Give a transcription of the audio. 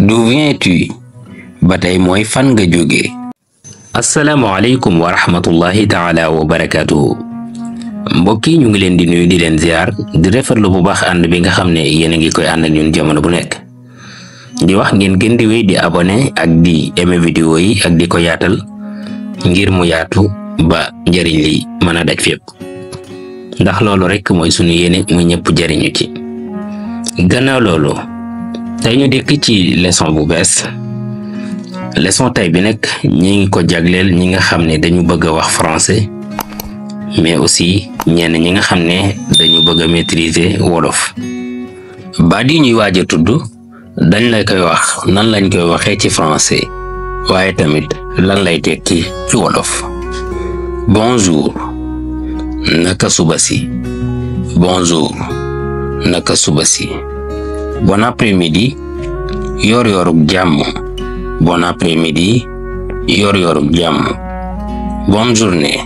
D'où viens-tu? ba tey mooy fan nga jóge. asalaamaaleykum wa rahmatullahi taala wa barakaatuhu. mbokk yi ñu ngi leen di nuyu di leen ziar di rafetlu bu baax ànd bi nga xam ne yéen a ngi koy ànd ak ñun jamono bu nekk. di wax ngeen gën di wéy di abonné ak di aimer vidéo yi ak di ko yaatal ngir mu yaatu ba njariñ li mën a daj fépp. ndax loolu rek mooy sunu yéene mu ñëpp jariñu ci. gannaaw loolu tey ñu dikk ci leçon bu bees. leçon tey bi nag ñi ngi ko jagleel ñi nga xam ne dañu bëgg a wax français mais aussi ñenn ñi nga xam ne dañu bëgg a maîtriser wolof. baat yi ñuy waaj a tudd dañ lay koy wax nan lañ koy waxee ci français waaye tamit lan lay tekki ci wolof. bonjour naka suba si. bonjour naka suba si. bon après-midi yor-yorug jàmm. bon après-midi yor-yorug jàmm. bonne journée